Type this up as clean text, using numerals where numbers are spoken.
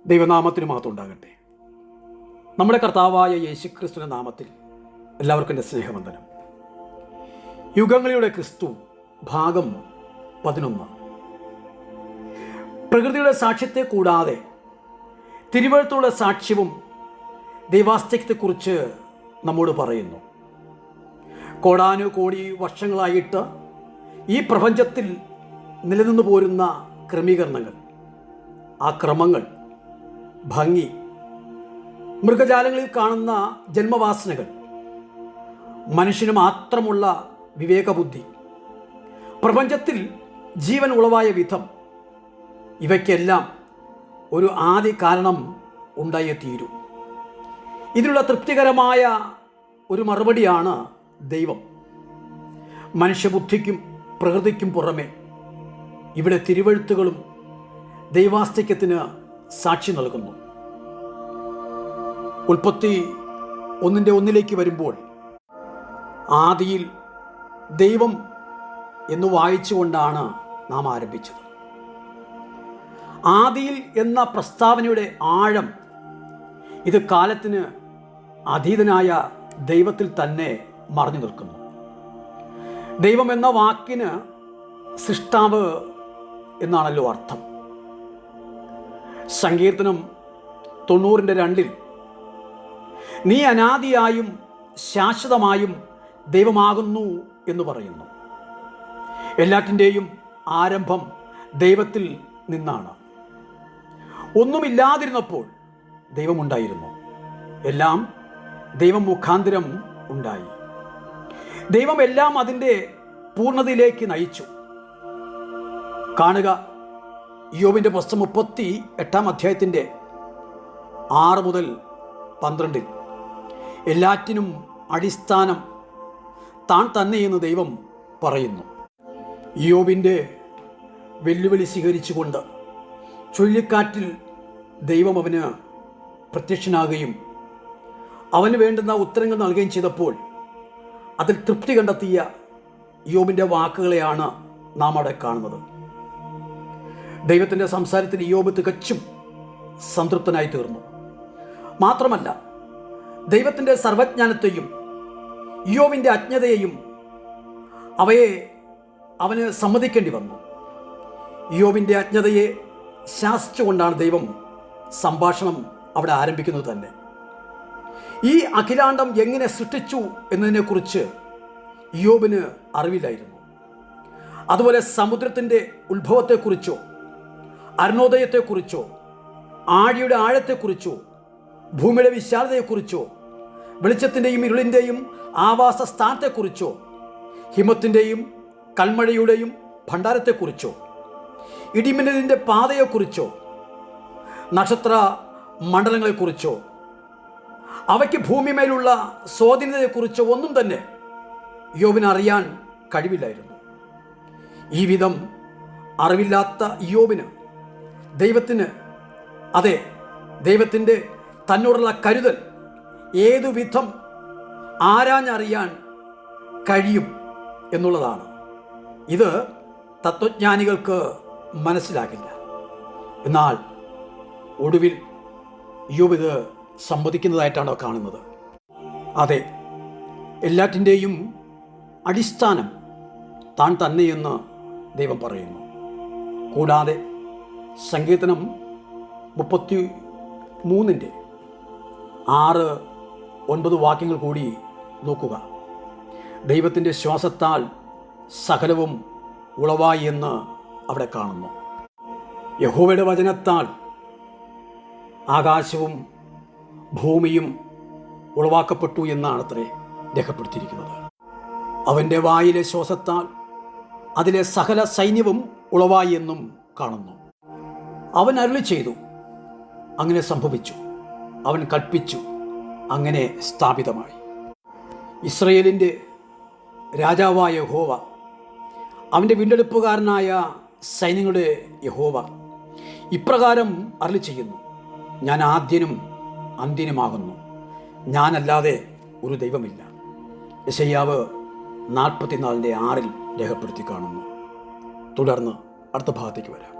ദൈവനാമത്തിന് മാത്രം ഉണ്ടാകട്ടെ. നമ്മുടെ കർത്താവായ യേശുക്രിസ്തുവിൻ്റെ നാമത്തിൽ എല്ലാവർക്കും എൻ്റെ സ്നേഹവന്ദനം. യുഗങ്ങളുടെ ക്രിസ്തു ഭാഗം 11. പ്രകൃതിയുടെ സാക്ഷ്യത്തെ കൂടാതെ തിരുവഴുത്തുള്ള സാക്ഷ്യവും ദൈവാസ്തിക്യത്തെക്കുറിച്ച് നമ്മോട് പറയുന്നു. കോടാനുകോടി വർഷങ്ങളായിട്ട് ഈ പ്രപഞ്ചത്തിൽ നിലനിന്നു പോരുന്ന ക്രമീകരണങ്ങൾ, ആ ക്രമങ്ങൾ, ഭംഗി, മൃഗജാലങ്ങളിൽ കാണുന്ന ജന്മവാസനകൾ, മനുഷ്യന് മാത്രമുള്ള വിവേകബുദ്ധി, പ്രപഞ്ചത്തിൽ ജീവൻ ഉളവായ വിധം, ഇവയ്ക്കെല്ലാം ഒരു ആദ്യ കാരണം ഉണ്ടായേ തീരൂ. ഇതിനുള്ള തൃപ്തികരമായ ഒരു മറുപടിയാണ് ദൈവം. മനുഷ്യബുദ്ധിക്കും പ്രകൃതിക്കും പുറമെ ഇവിടെ തിരുവഴുത്തുകളും ദൈവാസ്തിക്യത്തിന് സാക്ഷി നൽകുന്നു. ഉൽപ്പത്തി 1:1 വരുമ്പോൾ ആദിയിൽ ദൈവം എന്ന് വായിച്ചുകൊണ്ടാണ് നാം ആരംഭിച്ചത്. ആദിയിൽ എന്ന പ്രസ്താവനയുടെ ആഴം ഇത് കാലത്തിന് അതീതനായ ദൈവത്തിൽ തന്നെ മറഞ്ഞു നിൽക്കുന്നു. ദൈവം എന്ന വാക്കിന് സൃഷ്ടാവ് എന്നാണല്ലോ അർത്ഥം. സങ്കീർത്തനം 90:2 നീ അനാദിയായും ശാശ്വതമായും ദൈവമാകുന്നു എന്ന് പറയുന്നു. എല്ലാറ്റിൻ്റെയും ആരംഭം ദൈവത്തിൽ നിന്നാണ്. ഒന്നുമില്ലാതിരുന്നപ്പോൾ ദൈവമുണ്ടായിരുന്നു. എല്ലാം ദൈവം മുഖാന്തരം ഉണ്ടായി. ദൈവം എല്ലാം അതിൻ്റെ പൂർണ്ണതയിലേക്ക് നയിച്ചു. കാണുക, യോബിൻ്റെ പുസ്തകം 38 6-12 എല്ലാറ്റിനും അടിസ്ഥാനം താൻ തന്നെയെന്ന് ദൈവം പറയുന്നു. യോബിൻ്റെ വെല്ലുവിളി സ്വീകരിച്ചുകൊണ്ട് ചുഴലിക്കാറ്റിൽ ദൈവം അവന് പ്രത്യക്ഷനാകുകയും അവന് വേണ്ടുന്ന ഉത്തരങ്ങൾ നൽകുകയും ചെയ്തപ്പോൾ അതിൽ തൃപ്തി കണ്ടെത്തിയ യോബിൻ്റെ വാക്കുകളെയാണ് നാം അവിടെ കാണുന്നത്. ദൈവത്തിൻ്റെ സംസാരത്തിൽ യോബ് തികച്ചും സംതൃപ്തനായി തീർന്നു. മാത്രമല്ല, ദൈവത്തിൻ്റെ സർവജ്ഞാനത്തെയും യോബിൻ്റെ അജ്ഞതയെയും അവയെ അവന് സമ്മതിക്കേണ്ടി വന്നു. യോബിൻ്റെ അജ്ഞതയെ ശാസിച്ചുകൊണ്ടാണ് ദൈവം സംഭാഷണം അവിടെ ആരംഭിക്കുന്നത് തന്നെ. ഈ അഖിലാണ്ടം എങ്ങനെ സൃഷ്ടിച്ചു എന്നതിനെക്കുറിച്ച് യോബിന് അറിവില്ലായിരുന്നു. അതുപോലെ സമുദ്രത്തിൻ്റെ ഉത്ഭവത്തെക്കുറിച്ചോ അരുണോദയത്തെക്കുറിച്ചോ ആഴിയുടെ ആഴത്തെക്കുറിച്ചോ ഭൂമിയുടെ വിശാലതയെക്കുറിച്ചോ വെളിച്ചത്തിൻ്റെയും ഇരുളിൻ്റെയും ആവാസ സ്ഥാനത്തെക്കുറിച്ചോ ഹിമത്തിൻ്റെയും കൽമഴയുടെയും ഭണ്ഡാരത്തെക്കുറിച്ചോ ഇടിമിന്നലിൻ്റെ പാതയെക്കുറിച്ചോ നക്ഷത്ര മണ്ഡലങ്ങളെക്കുറിച്ചോ അവയ്ക്ക് ഭൂമിമേലുള്ള സ്വാധീനതയെക്കുറിച്ചോ ഒന്നും തന്നെ യോബിന് അറിയാൻ കഴിവില്ലായിരുന്നു. ഈ വിധം അറിവില്ലാത്ത യോബിന് ദൈവത്തിൻ്റെ തന്നോടുള്ള കരുതൽ ഏതു വിധം ആരാഞ്ഞറിയാൻ കഴിയും എന്നുള്ളതാണ്. ഇത് തത്വജ്ഞാനികൾക്ക് മനസ്സിലാകില്ല. എന്നാൽ ഒടുവിൽ യോബ് ഇത് സമ്മതിക്കുന്നതായിട്ടാണ് കാണുന്നത്. അതെ, എല്ലാറ്റിൻ്റെയും അടിസ്ഥാനം താൻ തന്നെയെന്ന് ദൈവം പറയുന്നു. കൂടാതെ സങ്കീർത്തനം 33:6-9 വാക്യങ്ങൾ കൂടി നോക്കുക. ദൈവത്തിൻ്റെ ശ്വാസത്താൽ സകലവും ഉളവായി എന്ന് അവിടെ കാണുന്നു. യഹോവയുടെ വചനത്താൽ ആകാശവും ഭൂമിയും ഉളവാക്കപ്പെട്ടു എന്നാണ് അത്രേ രേഖപ്പെടുത്തിയിരിക്കുന്നത്. അവൻ്റെ വായിലെ ശ്വാസത്താൽ അതിലെ സകല സൈന്യവും ഉളവായി എന്നും കാണുന്നു. അവൻ അരുളി ചെയ്തു, അങ്ങനെ സംഭവിച്ചു. അവൻ കൽപ്പിച്ചു, അങ്ങനെ സ്ഥാപിതമായി. ഇസ്രയേലിൻ്റെ രാജാവായ യഹോവ, അവൻ്റെ വീണ്ടെടുപ്പുകാരനായ സൈന്യങ്ങളുടെ യഹോവ ഇപ്രകാരം അരുളി ചെയ്യുന്നു, ഞാൻ ആദ്യനും അന്ത്യനുമാകുന്നു, ഞാനല്ലാതെ ഒരു ദൈവമില്ല. യെശയ്യാവ് 44:6 രേഖപ്പെടുത്തി കാണുന്നു. തുടർന്ന് അടുത്ത ഭാഗത്തേക്ക് വരാം.